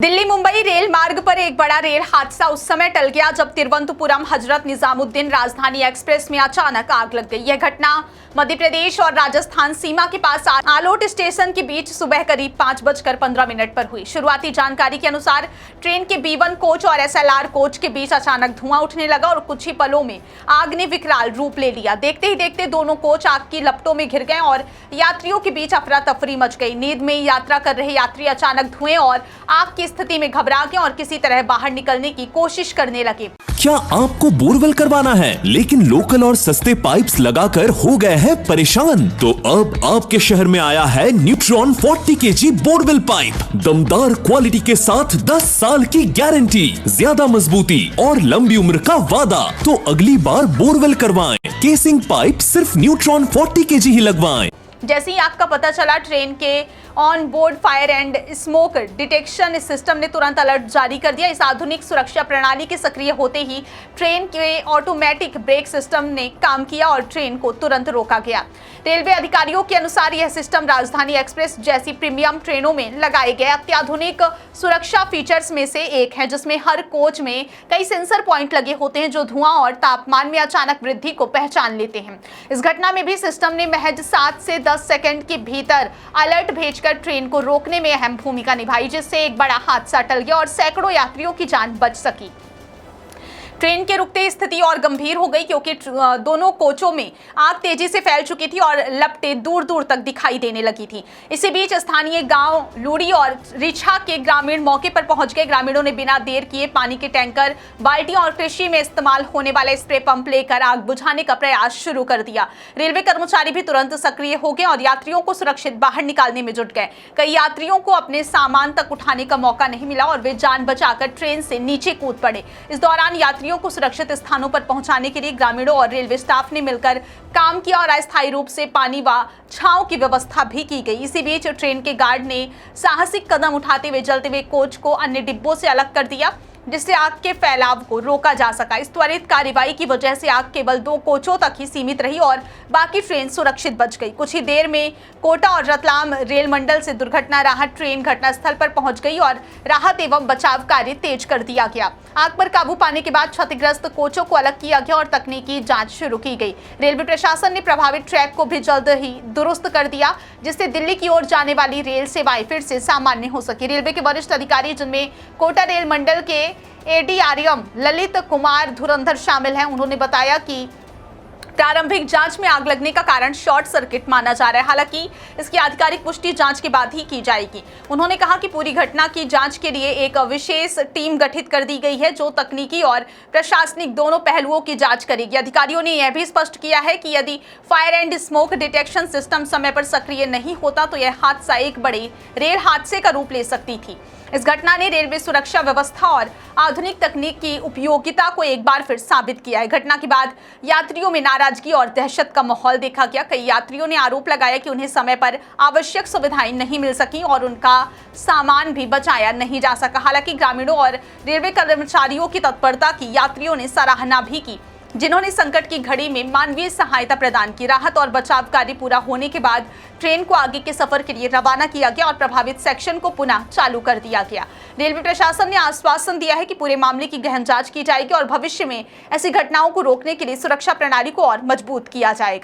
Delhi Mumbai rail मार्ग पर एक बड़ा रेल हादसा उस समय टल गया जब तिरुवनंतपुरम हजरत निजामुद्दीन राजधानी एक्सप्रेस में अचानक आग लग गई। यह घटना मध्य प्रदेश और राजस्थान सीमा के पास आलोट स्टेशन के बीच सुबह करीब 5:15 पर हुई। शुरुआती जानकारी के अनुसार ट्रेन के B1 कोच और SLR कोच के बीच अचानक धुआं उठने लगा और कुछ ही पलों में आग ने विकराल रूप ले लिया। देखते ही देखते दोनों कोच आग की लपटों में घिर गए और यात्रियों के बीच अफरा तफरी मच गई। नींद में यात्रा कर रहे यात्री अचानक धुएं और आग की स्थिति में घबरा गए और किसी तरह बाहर निकलने की कोशिश करने लगे। क्या आपको बोरवेल करवाना है लेकिन लोकल और सस्ते पाइप्स लगाकर हो गए हैं परेशान? तो अब आपके शहर में आया है न्यूट्रॉन 40 kg बोरवेल पाइप। दमदार क्वालिटी के साथ 10 साल की गारंटी, ज्यादा मजबूती और लंबी उम्र का वादा। तो अगली बार बोरवेल करवाएं, केसिंग पाइप सिर्फ न्यूट्रॉन 40 kg ही लगवाएं। जैसे ही आग का पता चला, ट्रेन के on board fire and smoke detection system ने तुरंत अलर्ट जारी कर दिया। इस आधुनिक सुरक्षा प्रणाली के सक्रिय होते ही ट्रेन के ऑटोमेटिक ब्रेक सिस्टम ने काम किया और ट्रेन को तुरंत रोका गया। रेलवे अधिकारियों के अनुसार यह सिस्टम राजधानी एक्सप्रेस जैसी प्रीमियम ट्रेनों में लगाए गए अत्याधुनिक सुरक्षा फीचर्स में से एक है, जिसमें हर कोच में कई सेंसर पॉइंट लगे होते हैं जो धुआं और तापमान में अचानक वृद्धि को पहचान लेते हैं। इस घटना में भी सिस्टम ने महज 7 से 10 सेकंड के भीतर अलर्ट भेजकर ट्रेन को रोकने में अहम भूमिका निभाई, जिससे एक बड़ा हादसा टल गया और सैकड़ों यात्रियों की जान बच सकी। ट्रेन के रुकते स्थिति और गंभीर हो गई क्योंकि दोनों कोचों में आग तेजी से फैल चुकी थी और लपटें दूर दूर तक दिखाई देने लगी थी। इसी बीच स्थानीय गांव लूड़ी और रिछा के ग्रामीण मौके पर पहुंच गए। ग्रामीणों ने बिना देर किए पानी के टैंकर, बाल्टियां और कृषि में इस्तेमाल होने वाले स्प्रे पंप लेकर आग बुझाने का प्रयास शुरू कर दिया। रेलवे कर्मचारी भी तुरंत सक्रिय हो गए और यात्रियों को सुरक्षित बाहर निकालने में जुट गए। कई यात्रियों को अपने सामान तक उठाने का मौका नहीं मिला और वे जान बचाकर ट्रेन से नीचे कूद पड़े। इस दौरान यात्रियों को सुरक्षित स्थानों पर पहुंचाने के लिए ग्रामीणों और रेलवे स्टाफ ने मिलकर काम किया और अस्थायी रूप से पानी व छांव की व्यवस्था भी की गई। इसी बीच ट्रेन के गार्ड ने साहसिक कदम उठाते हुए जलते हुए कोच को अन्य डिब्बों से अलग कर दिया, जिससे आग के फैलाव को रोका जा सका। इस त्वरित कार्रवाई की वजह से आग केवल 2 कोचों तक ही सीमित रही और बाकी ट्रेन सुरक्षित बच गई। कुछ ही देर में कोटा और रतलाम रेल मंडल से दुर्घटना राहत ट्रेन घटनास्थल पर पहुंच गई और राहत एवं बचाव कार्य तेज कर दिया गया। आग पर काबू पाने के बाद क्षतिग्रस्त कोचों को अलग किया गया और तकनीकी जांच शुरू की गई। रेलवे प्रशासन ने प्रभावित ट्रैक को भी जल्द ही दुरुस्त कर दिया, जिससे दिल्ली की ओर जाने वाली रेल सेवाएं फिर से सामान्य हो सकी। रेलवे के वरिष्ठ अधिकारी, जिनमें कोटा रेल मंडल के ADRM ललित कुमार धुरंधर शामिल हैं, उन्होंने बताया कि प्रारंभिक जांच में आग लगने का कारण शॉर्ट सर्किट माना जा रहा है। हालांकि इसकी आधिकारिक पुष्टि जांच के बाद ही की जाएगी। उन्होंने कहा कि पूरी घटना की जांच के लिए एक विशेष टीम गठित कर दी गई है जो तकनीकी और प्रशासनिक दोनों पहलुओं की जांच करेगी। अधिकारियों ने यह भी स्पष्ट किया है कि यदि fire and smoke detection system समय पर सक्रिय नहीं होता तो यह हादसा एक बड़े रेल हादसे का रूप ले सकती थी। इस घटना ने रेलवे सुरक्षा व्यवस्था और आधुनिक तकनीक की उपयोगिता को एक बार फिर साबित किया है। घटना के बाद यात्रियों में नाराजगी और दहशत का माहौल देखा गया। कई यात्रियों ने आरोप लगाया कि उन्हें समय पर आवश्यक सुविधाएं नहीं मिल सकी और उनका सामान भी बचाया नहीं जा सका। हालांकि ग्रामीणों और रेलवे कर्मचारियों की तत्परता की यात्रियों ने सराहना भी की, जिन्होंने संकट की घड़ी में मानवीय सहायता प्रदान की। राहत और बचाव कार्य पूरा होने के बाद ट्रेन को आगे के सफर के लिए रवाना किया गया और प्रभावित सेक्शन को पुनः चालू कर दिया गया। रेलवे प्रशासन ने आश्वासन दिया है कि पूरे मामले की गहन जांच की जाएगी और भविष्य में ऐसी घटनाओं को रोकने के लिए सुरक्षा प्रणाली को और मजबूत किया जाएगा।